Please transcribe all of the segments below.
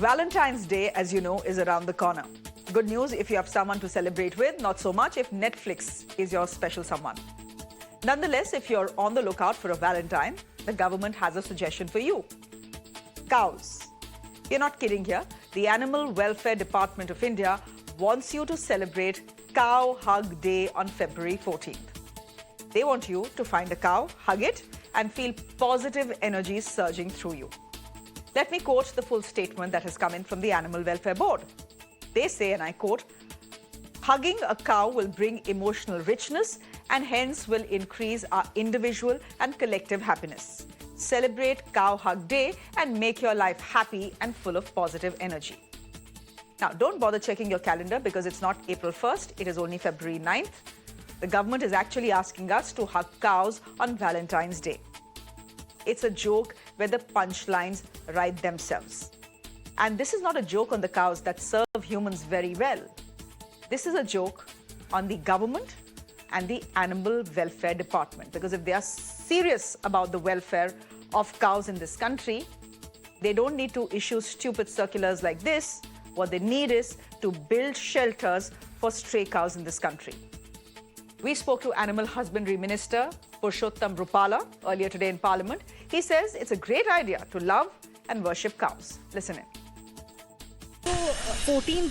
Valentine's Day, as you know, is around the corner. Good news if you have someone to celebrate with, not so much if Netflix is your special someone. Nonetheless, if you're on the lookout for a Valentine, the government has a suggestion for you. Cows. We're not kidding here. The Animal Welfare Department of India wants you to celebrate Cow Hug Day on February 14th. They want you to find a cow, hug it, and feel positive energies surging through you. Let me quote the full statement that has come in from the Animal Welfare Board. They say, and I quote, "Hugging a cow will bring emotional richness and hence will increase our individual and collective happiness. Celebrate Cow Hug Day and make your life happy and full of positive energy." Now, don't bother checking your calendar because it's not April 1st, it is only February 9th. The government is actually asking us to hug cows on Valentine's Day. It's a joke where the punchlines write themselves. And this is not a joke on the cows that serve humans very well. This is a joke on the government and the Animal Welfare Department. Because if they are serious about the welfare of cows in this country, they don't need to issue stupid circulars like this. What they need is to build shelters for stray cows in this country. We spoke to Animal Husbandry Minister Purushottam Rupala earlier today in Parliament. He says it's a great idea to love and worship cows. Listen in. 14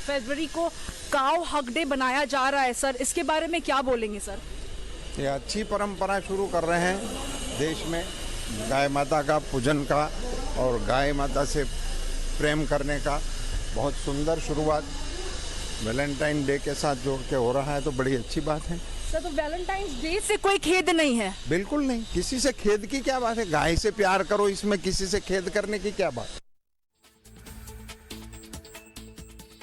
फरवरी को cow हक day बनाया जा रहा है sir, इसके बारे में क्या बोलेंगे सर? ये अच्छी परंपरा शुरू कर रहे हैं देश में, गाय माता का पूजन का और गाय माता से प्रेम करने का बहुत सुंदर शुरुआत वैलेंटाइन डे के साथ जोड़ के हो रहा है, तो बड़ी अच्छी बात है सर। तो वैलेंटाइंस डे से कोई खेद नहीं है? बिल्कुल नहीं, किसी से खेद की क्या बात है, गाय से प्यार करो, इसमें किसी से खेद करने की क्या बात।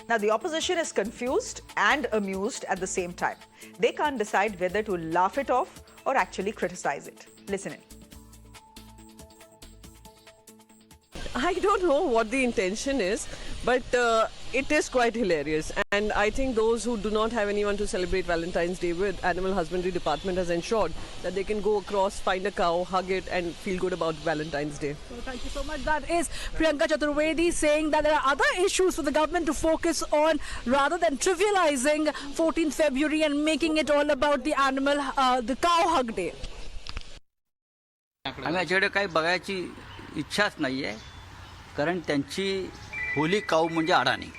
Now, the opposition is confused and amused at the same time. They can't decide whether to laugh it off or actually criticize it. Listen in. I don't know what the intention is, but it is quite hilarious. And I think those who do not have anyone to celebrate Valentine's Day with, Animal Husbandry Department has ensured that they can go across, find a cow, hug it and feel good about Valentine's Day. So thank you so much. That is Priyanka Chaturvedi saying that there are other issues for the government to focus on rather than trivializing 14th February and making it all about the the cow hug day. आम्ही याच्याकडे काही बघायची इच्छाच नाही आहे, कारण त्यांची होली काऊ म्हणजे अडाणी.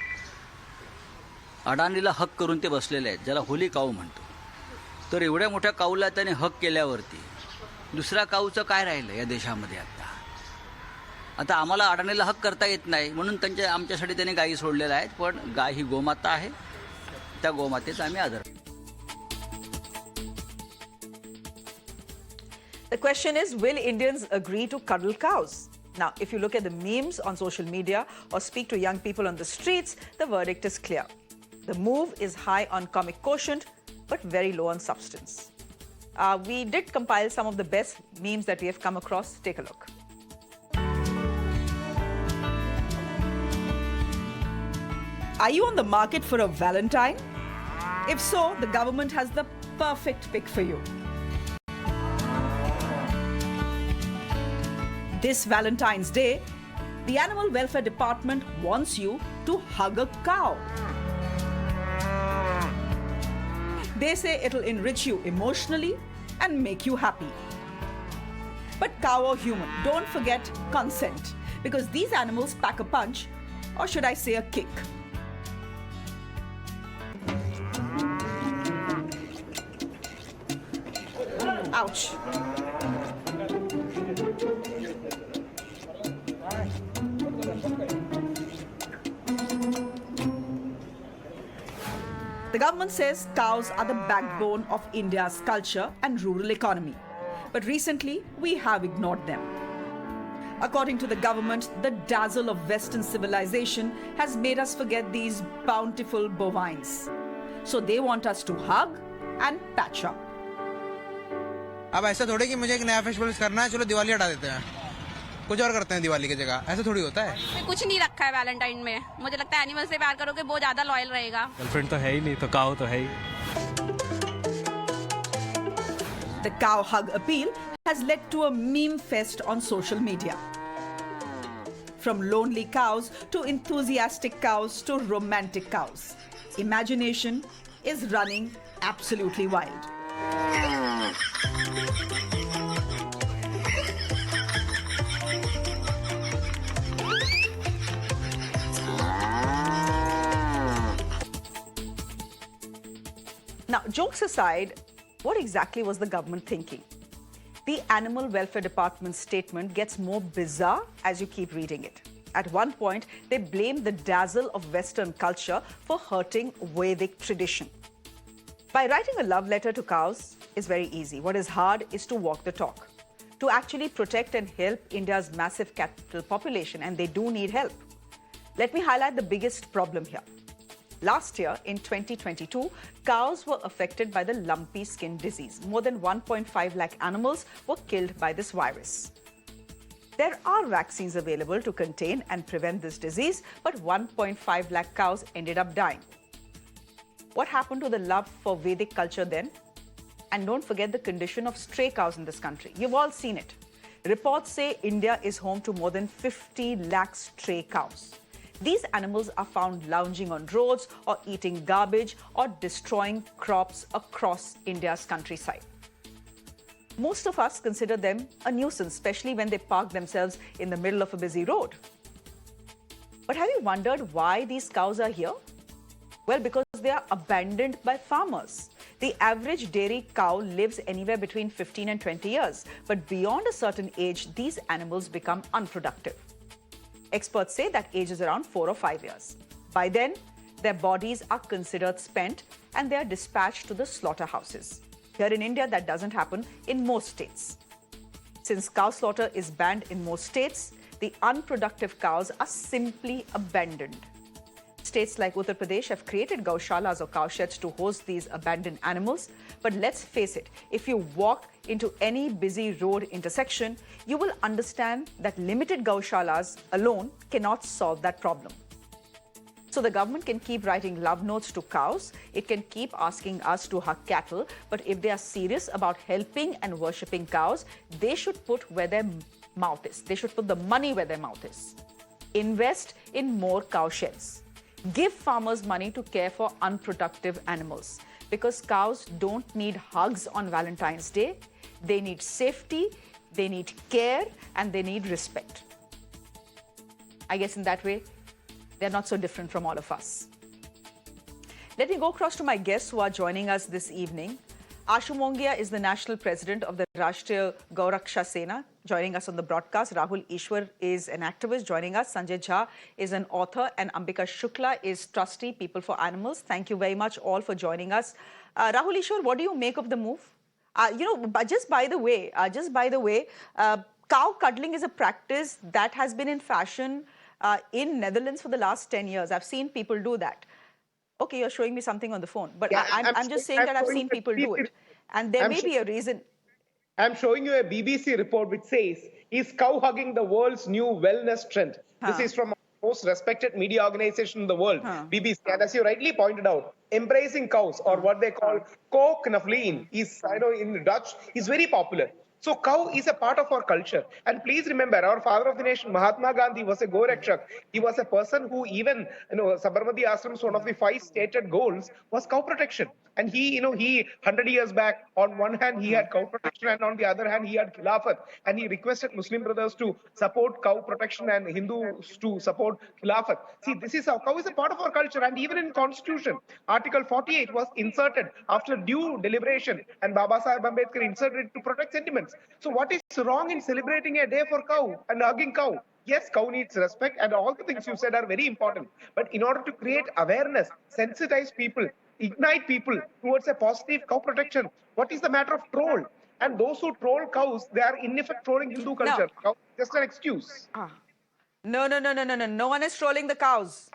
अडाणीला हक करून ते बसलेले आहेत, ज्याला होली काऊ म्हणतो. तर एवढ्या मोठ्या काऊला त्याने हक केल्यावरती दुसऱ्या काऊचं काय राहिलं या देशामध्ये आता? आता आम्हाला अडाणीला हक करता येत नाही म्हणून आमच्यासाठी त्यांनी गायी सोडलेल्या आहेत, पण गाय ही गोमाता आहे, त्या गोमातेचा आम्ही आदर. The question is, will Indians agree to cuddle cows? Now, if you look at the memes on social media or speak to young people on the streets, the verdict is clear. The move is high on comic quotient, but very low on substance. We did compile some of the best memes that we have come across. Take a look. Are you on the market for a Valentine? If so, the government has the perfect pick for you. This Valentine's Day, the Animal Welfare Department wants you to hug a cow. They say it'll enrich you emotionally and make you happy. But cow or human, don't forget consent, because these animals pack a punch, or should I say a kick. Ouch. The government says cows are the backbone of India's culture and rural economy. But recently, we have ignored them. According to the government, the dazzle of Western civilization has made us forget these bountiful bovines. So they want us to hug and patch up. अब ऐसा थोड़ी कि मुझे एक नया festival करना है, चलो दिवाली हटा देते हैं, कुछ और करते हैं दिवाली की जगह, ऐसा थोड़ी होता है। कुछ नहीं रखा है वैलेंटाइन में, मुझे लगता है एनिमल से प्यार करोगे वो ज्यादा लॉयल रहेगा। गर्लफ्रेंड तो है ही नहीं, तो काऊ तो है ही। The cow hug appeal has led to a meme fest on social media. from lonely cows to enthusiastic cows to romantic cows. Imagination is running absolutely wild. Now, jokes aside, what exactly was the government thinking? The Animal Welfare Department's statement gets more bizarre as you keep reading it. At one point, they blame the dazzle of Western culture for hurting Vedic tradition. By writing a love letter to cows is very easy. What is hard is to walk the talk, to actually protect and help India's massive cattle population, and they do need help. Let me highlight the biggest problem here. Last year, in 2022, cows were affected by the lumpy skin disease. More than 1.5 lakh animals were killed by this virus. There are vaccines available to contain and prevent this disease, but 1.5 lakh cows ended up dying. What happened to the love for Vedic culture then? And don't forget the condition of stray cows in this country. You've all seen it. Reports say India is home to more than 50 lakh stray cows. These animals are found lounging on roads or eating garbage or destroying crops across India's countryside. Most of us consider them a nuisance, especially when they park themselves in the middle of a busy road. But have you wondered why these cows are here? Well, because they are abandoned by farmers. The average dairy cow lives anywhere between 15 and 20 years. But beyond a certain age, these animals become unproductive. Experts say that age is around 4 or 5 years. By then, their bodies are considered spent and they are dispatched to the slaughterhouses. Here in India, that doesn't happen in most states. Since cow slaughter is banned in most states, the unproductive cows are simply abandoned. States like Uttar Pradesh have created gaushalas or cowsheds to host these abandoned animals. But let's face it, if you walk into any busy road intersection, you will understand that limited gaushalas alone cannot solve that problem. So the government can keep writing love notes to cows, it can keep asking us to hug cattle, but if they are serious about helping and worshipping cows, they should put where their mouth is. They should put the money where their mouth is. Invest in more cow sheds. Give farmers money to care for unproductive animals, because cows don't need hugs on Valentine's Day. They need safety, they need care, and they need respect. I guess in that way, they're not so different from all of us. Let me go across to my guests who are joining us this evening. Ashoo Mongia is the national president of the Rashtriya Goraksha Sena, joining us on the broadcast. Rahul Ishwar is an activist joining us. Sanjay Jha is an author, and Ambika Shukla is trustee, People for Animals. Thank you very much all for joining us. Rahul Ishwar, what do you make of the move? But just by the way, cow cuddling is a practice that has been in fashion in Netherlands for the last 10 years. I've seen people do that. Okay, you're showing me something on the phone, but yeah, I'm just saying that I've seen people do it. And there may be a reason. I'm showing you a BBC report which says, is cow hugging the world's new wellness trend? This is from the most respected media organization in the world, BBC. And as you rightly pointed out, embracing cows, or what they call kooknafleen, is, in Dutch, is very popular. So cow is a part of our culture. And please remember, our father of the nation, Mahatma Gandhi, was a Gorakshak. He was a person who even, Sabarmati Ashram's one of the 5 stated goals was cow protection. And he 100 years back, on one hand, he had cow protection, and on the other hand, he had Khilafat. And he requested Muslim brothers to support cow protection and Hindus to support Khilafat. See, this is how cow is a part of our culture. And even in Constitution, Article 48 was inserted after due deliberation, and Baba Sahib Ambedkar inserted it to protect sentiments. So what is wrong in celebrating a day for cow and hugging cow? Yes, cow needs respect, and all the things you said are very important. But in order to create awareness, sensitize people, ignite people towards a positive cow protection, what is the matter of troll? And those who troll cows, they are in effect trolling Hindu culture. Cow is just an excuse. No one is trolling the cows.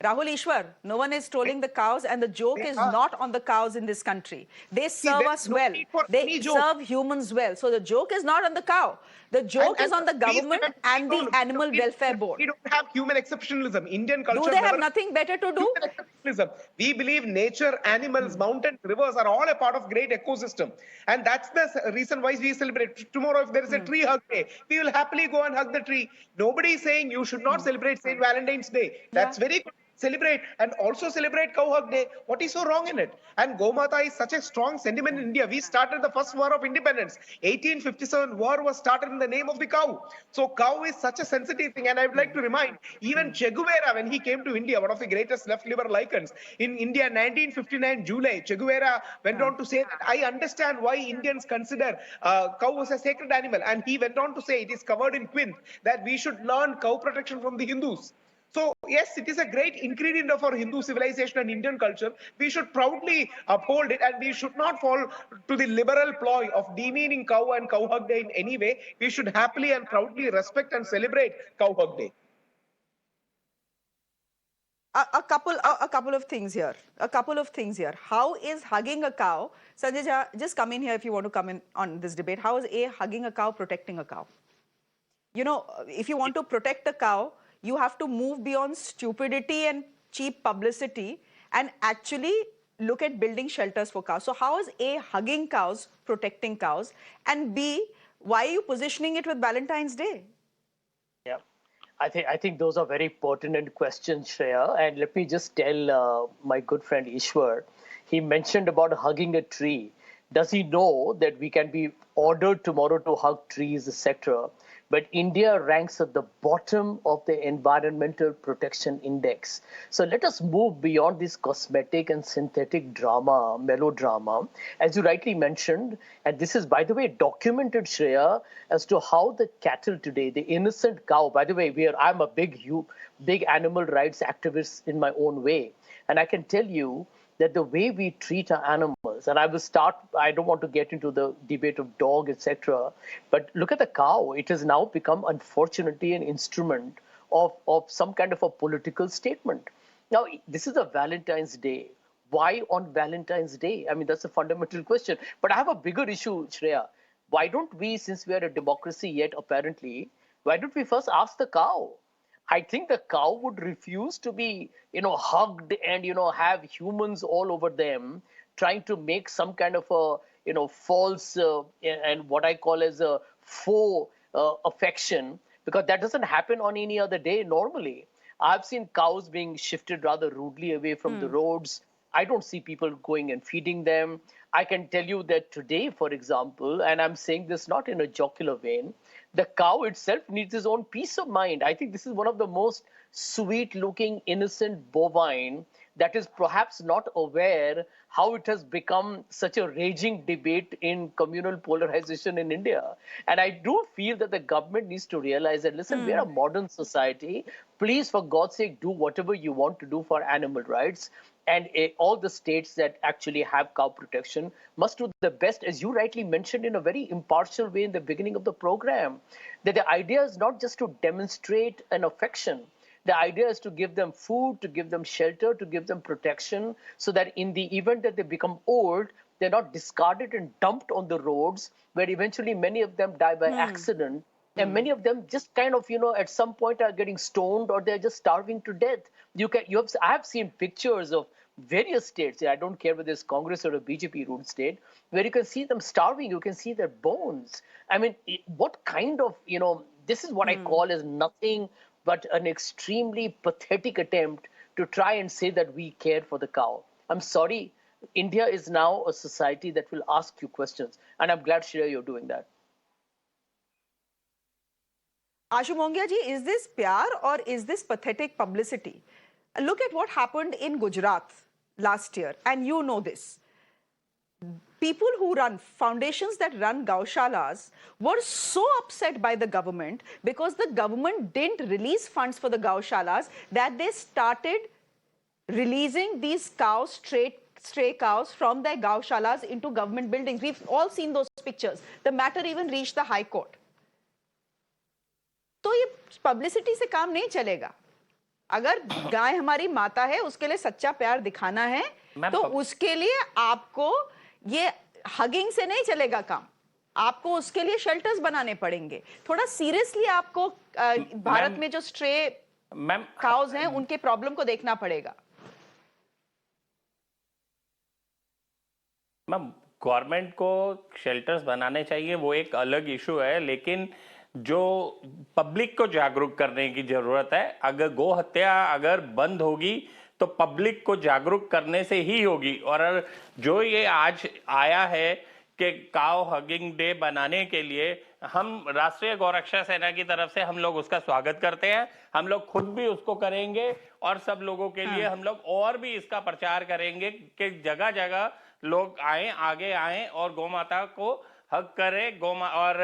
Rahul Ishwar, no one is trolling the cows, and the joke is not on the cows in this country. They serve us no well. need for They any joke. serve humans well. So the joke is not on the cow. The joke is on the Please government remember, and the Animal Welfare Board. We don't have human exceptionalism. Indian culture Do they have never nothing better to do? human exceptionalism. We believe nature, animals, mountains, rivers are all a part of great ecosystem. And that's the reason why we celebrate. Tomorrow, if there is a tree hug day, we will happily go and hug the tree. Nobody is saying you should not celebrate St. Valentine's Day. That's very good. Celebrate and also celebrate Cow Hug Day. What is so wrong in it? And Gomata is such a strong sentiment in India. We started the first war of independence. 1857 war was started in the name of the cow. So cow is such a sensitive thing. And I would like to remind, even Che Guevara, when he came to India, one of the greatest left liberal icons, in India, 1959 July, Che Guevara went on to say that I understand why Indians consider cow as a sacred animal. And he went on to say, it is covered in quint, that we should learn cow protection from the Hindus. So, yes, it is a great ingredient of our Hindu civilization and Indian culture. We should proudly uphold it, and we should not fall to the liberal ploy of demeaning cow and Cow Hug Day in any way. We should happily and proudly respect and celebrate Cow Hug Day. A couple of things here. How is hugging a cow? Sanjay, just come in here if you want to come in on this debate. How is hugging a cow protecting a cow? You know, if you want to protect a cow, you have to move beyond stupidity and cheap publicity and actually look at building shelters for cows. So how is A, hugging cows protecting cows? And B, why are you positioning it with Valentine's Day? Yeah, I think those are very pertinent questions, Shreya. And let me just tell my good friend Ishwar, he mentioned about hugging a tree. Does he know that we can be ordered tomorrow to hug trees, etc.? But India ranks at the bottom of the Environmental Protection Index. So let us move beyond this cosmetic and synthetic drama, melodrama. As you rightly mentioned, and this is, by the way, documented, Shreya, as to how the cattle today, the innocent cow, by the way, I'm a big animal rights activist in my own way. And I can tell you that the way we treat our animals, and I don't want to get into the debate of dog, etc., but look at the cow. It has now become, unfortunately, an instrument of some kind of a political statement. Now, this is a Valentine's Day. Why on Valentine's Day? I mean, that's a fundamental question. But I have a bigger issue, Shreya. Why don't we, since we are a democracy yet, apparently, why don't we first ask the cow? I think the cow would refuse to be, hugged and, have humans all over them, trying to make some kind of a, false and what I call as a faux affection, because that doesn't happen on any other day normally. I've seen cows being shifted rather rudely away from the roads. I don't see people going and feeding them. I can tell you that today, for example, and I'm saying this not in a jocular vein, the cow itself needs its own peace of mind. I think this is one of the most sweet-looking, innocent bovine that is perhaps not aware how it has become such a raging debate in communal polarization in India. And I do feel that the government needs to realize that, listen, we're a modern society. Please, for God's sake, do whatever you want to do for animal rights. And all the states that actually have cow protection must do the best, as you rightly mentioned in a very impartial way in the beginning of the program, that the idea is not just to demonstrate an affection. The idea is to give them food, to give them shelter, to give them protection, so that in the event that they become old, they're not discarded and dumped on the roads, where eventually many of them die by accident. And many of them just kind of, at some point are getting stoned, or they're just starving to death. I have seen pictures of various states, I don't care whether it's Congress or a BJP ruled state, where you can see them starving, you can see their bones. I mean, what kind of, this is what I call as nothing but an extremely pathetic attempt to try and say that we care for the cow. I'm sorry, India is now a society that will ask you questions. And I'm glad, Shreya, you're doing that. Ashoo Mongia ji, is this pyar or is this pathetic publicity? Look at what happened in Gujarat last year, and you know this. People who run foundations that run gaushalas were so upset by the government because the government didn't release funds for the gaushalas that they started releasing these cows, stray cows from their gaushalas into government buildings. We've all seen those pictures. The matter even reached the High Court. तो ये publicity से काम नहीं चलेगा. अगर गाय हमारी माता है, उसके लिए सच्चा प्यार दिखाना है, तो उसके लिए आपको ये हगिंग से नहीं चलेगा काम, आपको उसके लिए शेल्टर्स बनाने पड़ेंगे। थोड़ा सीरियसली आपको भारत में जो स्ट्रे काउज हैं उनके प्रॉब्लम को देखना पड़ेगा। मैम, गवर्नमेंट को शेल्टर्स बनाने चाहिए, वो एक अलग इशू है, लेकिन जो पब्लिक को जागरूक करने की जरूरत है। अगर गो हत्या अगर बंद होगी तो पब्लिक को जागरूक करने से ही होगी। और जो ये आज आया है कि काउ हगिंग डे बनाने के लिए, हम राष्ट्रीय गौरक्षा सेना की तरफ से हम लोग उसका स्वागत करते हैं। हम लोग खुद भी उसको करेंगे और सब लोगों के लिए हम लोग और भी इसका प्रचार करेंगे कि जगह जगह लोग आए, आगे आए और गौ माता को हक करे। और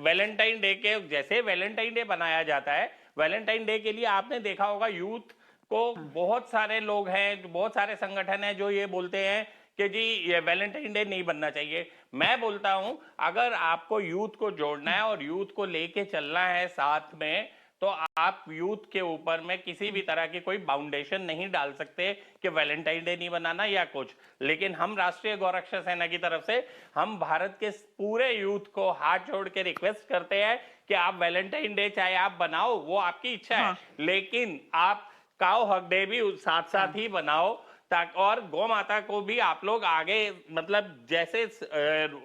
वैलेंटाइन डे के जैसे वैलेंटाइन डे बनाया जाता है, वैलेंटाइन डे के लिए आपने देखा होगा यूथ को बहुत सारे लोग हैं, बहुत सारे संगठन हैं जो ये बोलते हैं कि जी ये वैलेंटाइन डे नहीं बनना चाहिए। मैं बोलता हूं अगर आपको यूथ को जोड़ना है और यूथ को लेके चलना है साथ में, तो आप यूथ के ऊपर में किसी भी तरह की कोई बाउंडेशन नहीं डाल सकते कि वैलेंटाइन डे नहीं बनाना या कुछ। लेकिन हम राष्ट्रीय गौरक्षा सेना की तरफ से हम भारत के पूरे यूथ को हाथ जोड़ के रिक्वेस्ट करते हैं कि आप वैलेंटाइन डे चाहे आप बनाओ, वो आपकी इच्छा है, लेकिन आप काउ हग डे भी साथ साथ ही बनाओ, ताकि और गौ माता को भी आप लोग आगे, मतलब जैसे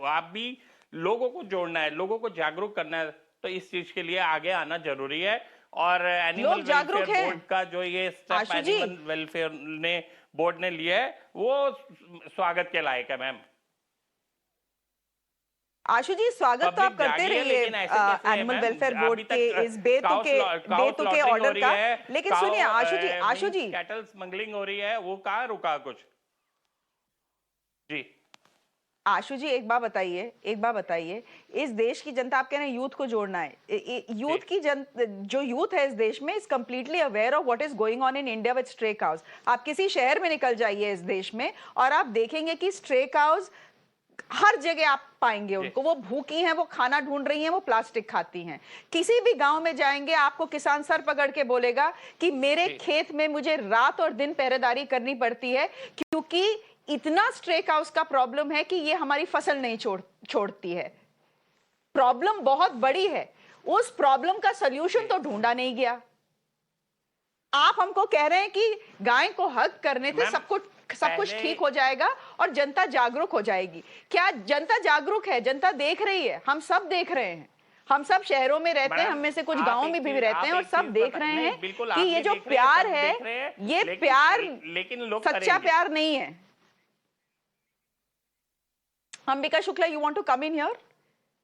आप भी लोगों को जोड़ना है, लोगों को जागरूक करना है, तो इस चीज के लिए आगे आना जरूरी है। और एनिमल वेलफेयर बोर्ड का जो ये स्टेप एनिमल वेलफेयर ने बोर्ड ने लिया है वो स्वागत के लायक है। मैम आशु जी, स्वागत तो आप करते रहिए एनिमल वेलफेयर बोर्ड के इस बेतुके ऑर्डर का, लेकिन सुनिए आशु जी कैटल स्मगलिंग हो रही है, वो कहाँ रुका कुछ? जी आशु जी, एक बात बताइए, इस देश की जनता, आप कह रहे हैं यूथ को जोड़ना है, यूथ की जो यूथ है इस देश में is completely aware of what is going on in India with stray cows. आप किसी शहर में निकल जाइए इस देश में और आप देखेंगे कि स्ट्रे काउज हर जगह आप पाएंगे उनको। वो भूखी हैं, वो खाना ढूंढ रही हैं, वो प्लास्टिक खाती हैं। किसी भी गांव में जाएंगे आपको किसान सर पकड़ के बोलेगा कि मेरे खेत में मुझे रात और दिन पहरेदारी करनी पड़ती है, क्योंकि इतना स्ट्रे काउज का प्रॉब्लम है कि ये हमारी फसल नहीं छोड़ती है। प्रॉब्लम बहुत बड़ी है, उस प्रॉब्लम का सलूशन तो ढूंढा नहीं गया। आप हमको कह रहे हैं कि गाय को हक करने से सब कुछ ठीक हो जाएगा और जनता जागरूक हो जाएगी। क्या जनता जागरूक है? जनता देख रही है, हम सब देख रहे हैं, हम सब शहरों में रहते हैं, हम में से कुछ गांवों में भी रहते हैं और सब देख रहे हैं कि ये जो प्यार है, ये प्यार सच्चा प्यार नहीं है। Ambika Shukla, you want to come in here?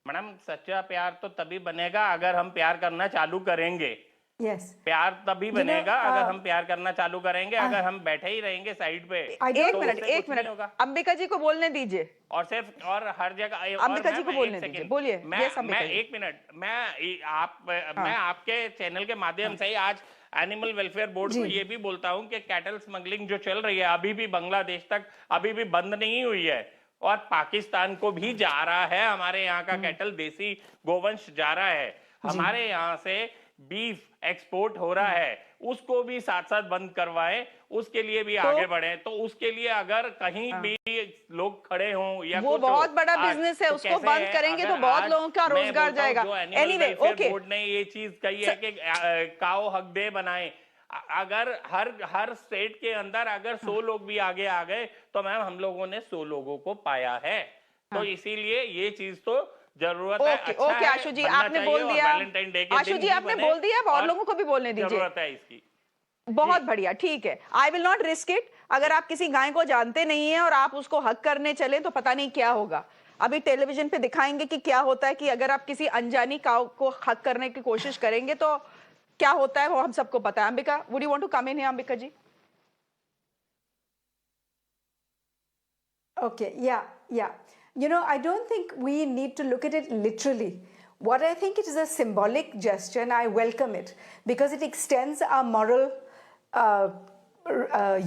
Madam, सच्चा प्यार तो तभी बनेगा अगर हम प्यार करना चालू करेंगे। प्यार तभी बनेगा अगर हम प्यार करना चालू करेंगे। अगर हम बैठे ही रहेंगे साइड पे, एक मिनट अंबिका जी को बोलने दीजिए। और सिर्फ और हर जगह अंबिका जी को बोलने दीजिए, बोलिए। मैं एक मिनट, मैं आपके चैनल के माध्यम से ही आज एनिमल वेलफेयर बोर्ड को ये भी बोलता हूँ कि कैटल स्मगलिंग जो चल रही है अभी भी बांग्लादेश तक अभी भी बंद नहीं हुई है और पाकिस्तान को भी जा रहा है। हमारे यहाँ का कैटल देसी गोवंश जा रहा है, हमारे यहाँ से बीफ एक्सपोर्ट हो रहा है, उसको भी साथ साथ बंद करवाएं, उसके लिए भी आगे बढ़े। तो उसके लिए अगर कहीं भी लोग खड़े हों या वो बहुत बड़ा बिजनेस है, उसको बंद करेंगे तो बहुत लोगों का रोजगार जाएगा। एनीवे, ओके, बोर्ड ने ये चीज कही है कि काउ हक डे बनाएं। अगर हर स्टेट के अंदर अगर 100 लोग भी आगे आ गए तो मैम हम लोगों ने 100 लोगों को पाया है। तो इसीलिए ये चीज तो जरूरत है। ओके आशु जी, आपने बोल दिया। आशु जी, आपने बोल दिया, और लोगों को भी बोलने दीजिए। जरूरत है इसकी। बहुत बढ़िया, ठीक है। I will not risk it. अगर आप किसी गाय को जानते नहीं है और आप उसको हक करने चले तो पता नहीं क्या होगा। अभी टेलीविजन पे दिखाएंगे कि क्या होता है कि अगर आप किसी अनजानी काऊ को हक करने की कोशिश करेंगे तो क्या होता है, वो हम सबको पता है। Ambika, would you want to come in here, Ambika ji? Okay, yeah. You know, I don't think we need to look at it literally. What I think it is a symbolic gesture, and I welcome it because it extends our moral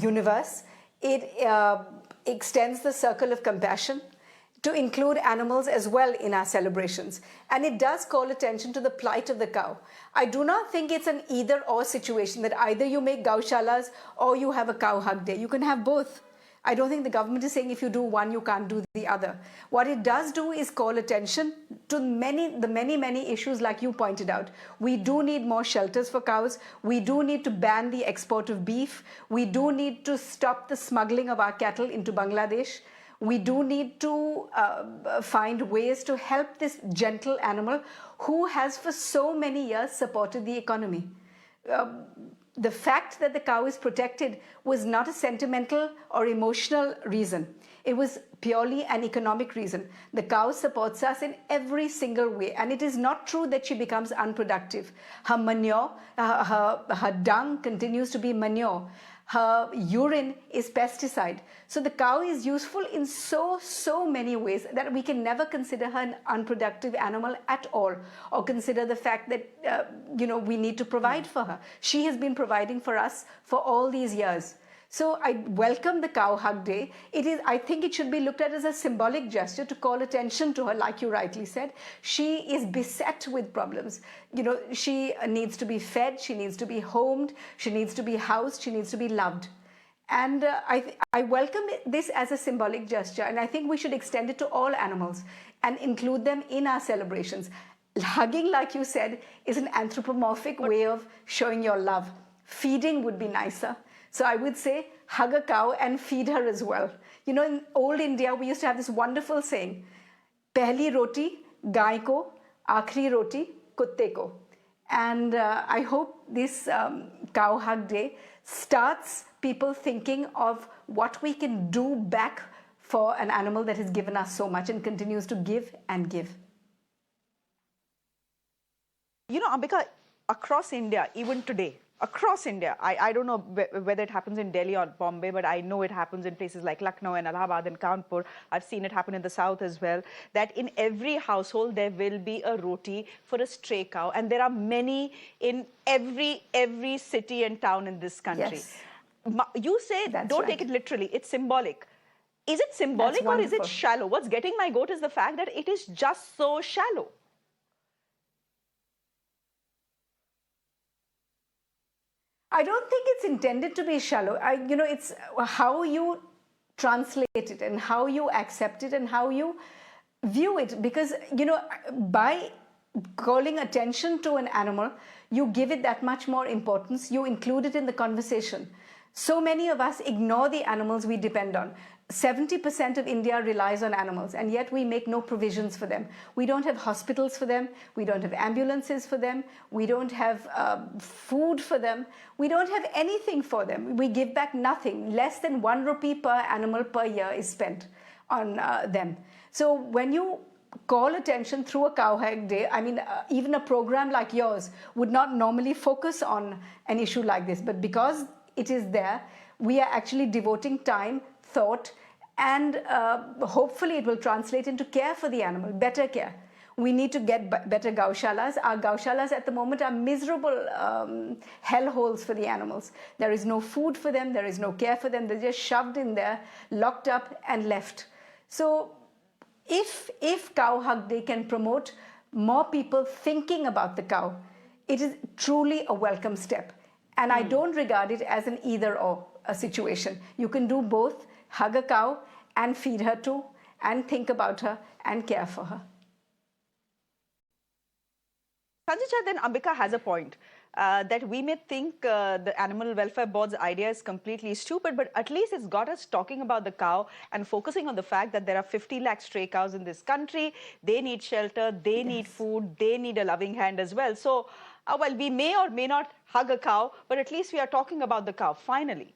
universe. It extends the circle of compassion. to include animals as well in our celebrations. And it does call attention to the plight of the cow. I do not think it's an either or situation that either you make gaushalas or you have a cow hug day. You can have both. I don't think the government is saying if you do one, you can't do the other. What it does do is call attention to the many issues like you pointed out. We do need more shelters for cows. We do need to ban the export of beef. We do need to stop the smuggling of our cattle into Bangladesh. We do need to find ways to help this gentle animal who has for so many years supported the economy. The fact that the cow is protected was not a sentimental or emotional reason. It was purely an economic reason. The cow supports us in every single way, and it is not true that she becomes unproductive. Her manure, her dung continues to be manure. Her urine is pesticide. So the cow is useful in so many ways that we can never consider her an unproductive animal at all, or consider the fact that we need to provide for her. She has been providing for us for all these years. So I welcome the Cow Hug Day. I think it should be looked at as a symbolic gesture to call attention to her, like you rightly said. She is beset with problems. She needs to be fed, she needs to be homed, she needs to be housed, she needs to be loved. And I welcome this as a symbolic gesture, and I think we should extend it to all animals and include them in our celebrations. Hugging, like you said, is an anthropomorphic way of showing your love. Feeding would be nicer. So I would say, hug a cow and feed her as well. In old India, we used to have this wonderful saying, Pehli roti, gaay ko, aakhri roti, kutte ko. And I hope this Cow Hug Day starts people thinking of what we can do back for an animal that has given us so much and continues to give and give. Ambika, across India, even today, across India, I don't know whether it happens in Delhi or Bombay, but I know it happens in places like Lucknow and Allahabad and Kanpur. I've seen it happen in the south as well, that in every household there will be a roti for a stray cow, and there are many in every city and town in this country. Yes. You say don't take it literally, it's symbolic. Is it symbolic or is it shallow? What's getting my goat is the fact that it is just so shallow. I don't think it's intended to be shallow. It's how you translate it and how you accept it and how you view it. Because, by calling attention to an animal, you give it that much more importance. You include it in the conversation. So many of us ignore the animals we depend on. 70% of India relies on animals, and yet we make no provisions for them. We don't have hospitals for them. We don't have ambulances for them. We don't have food for them. We don't have anything for them. We give back nothing. Less than 1 rupee per animal per year is spent on them. So when you call attention through a Cow Hug Day, even a program like yours would not normally focus on an issue like this, but because it is there, we are actually devoting time, thought, and hopefully it will translate into care for the animal, better care. We need to get better gaushalas. Our gaushalas at the moment are miserable hellholes for the animals. There is no food for them, there is no care for them, they're just shoved in there, locked up and left. So if Cow Hug Day can promote more people thinking about the cow, it is truly a welcome step. And I don't regard it as an either or a situation. You can do both, hug a cow and feed her too, and think about her and care for her. Sanjay, then Ambika has a point that we may think the Animal Welfare Board's idea is completely stupid, but at least it's got us talking about the cow and focusing on the fact that there are 50 lakh stray cows in this country. They need shelter, they need food, they need a loving hand as well. So, well, we may or may not hug a cow, but at least we are talking about the cow, finally.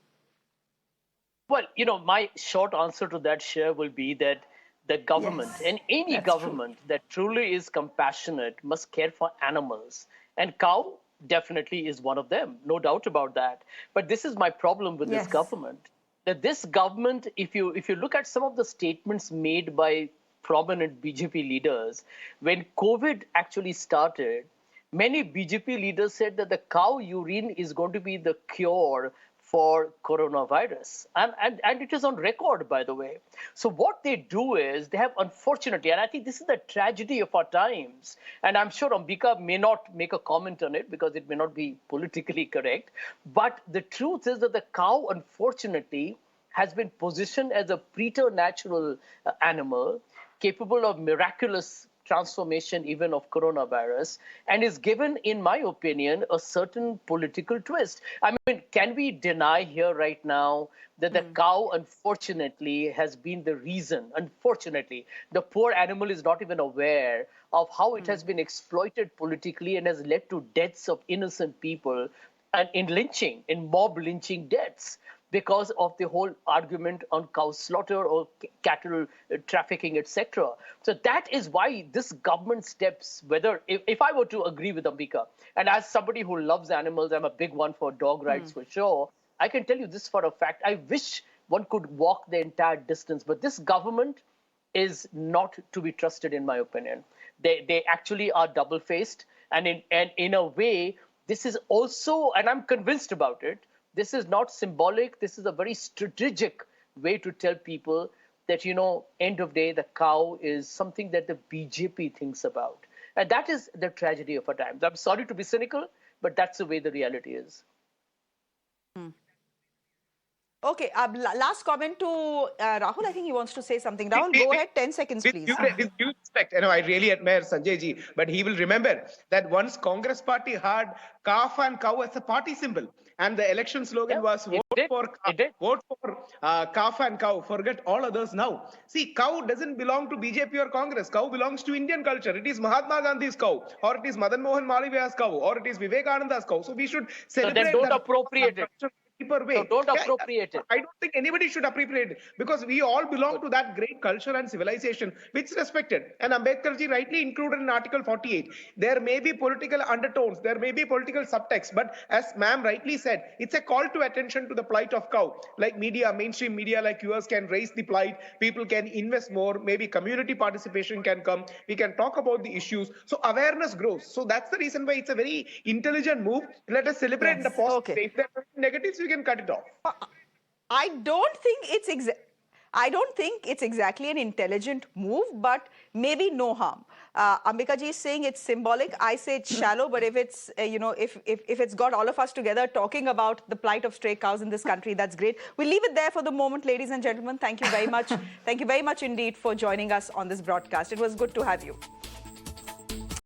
Well, my short answer to that, Shreya, will be that the government and any government that truly is compassionate must care for animals. And cow definitely is one of them, no doubt about that. But this is my problem with this government. That this government, if you look at some of the statements made by prominent BJP leaders, when COVID actually started, many BJP leaders said that the cow urine is going to be the cure for coronavirus. And it is on record, by the way. So what they do is they have, unfortunately, and I think this is the tragedy of our times, and I'm sure Ambika may not make a comment on it because it may not be politically correct, but the truth is that the cow, unfortunately, has been positioned as a preternatural animal capable of miraculous transformation even of coronavirus, and is given, in my opinion, a certain political twist. I mean, can we deny here right now that the cow, unfortunately, has been the reason? Unfortunately, the poor animal is not even aware of how it has been exploited politically and has led to deaths of innocent people, and in lynching, in mob lynching deaths, because of the whole argument on cow slaughter or cattle trafficking, etc. So that is why this government steps, whether, if I were to agree with Ambika, and as somebody who loves animals, I'm a big one for dog rights for sure, I can tell you this for a fact. I wish one could walk the entire distance, but this government is not to be trusted, in my opinion. They actually are double-faced, and in a way, this is also, and I'm convinced about it, this is not symbolic. This is a very strategic way to tell people that, end of day, the cow is something that the BJP thinks about. And that is the tragedy of our times. I'm sorry to be cynical, but that's the way the reality is. Okay, last comment to Rahul. I think he wants to say something. Rahul, go ahead. 10 seconds, please. With due respect, I really admire Sanjay ji, but he will remember that once Congress party had calf and cow as a party symbol, and the election slogan was vote for calf and cow, forget all others now. See, cow doesn't belong to BJP or Congress. Cow belongs to Indian culture. It is Mahatma Gandhi's cow, or it is Madan Mohan Malviya's cow, or it is Vivekananda's cow. So we should celebrate. So then don't appropriate it. Way. So don't appropriate it. I don't think anybody should appropriate it, because we all belong to that great culture and civilization which is respected. And Ambedkar ji rightly included in Article 48. There may be political undertones, there may be political subtext, but as ma'am rightly said, it's a call to attention to the plight of cow. Like media, mainstream media like yours can raise the plight, people can invest more, maybe community participation can come, we can talk about the issues, so awareness grows. So that's the reason why it's a very intelligent move. Let us celebrate the positive. Okay. If there are negatives, we can cut it off. I don't think it's exactly an intelligent move, but maybe no harm. Ambika ji is saying it's symbolic. I say it's shallow, but if it's if it's got all of us together talking about the plight of stray cows in this country, that's great. We'll leave it there for the moment, ladies and gentlemen. Thank you very much. Thank you very much indeed for joining us on this broadcast. It was good to have you.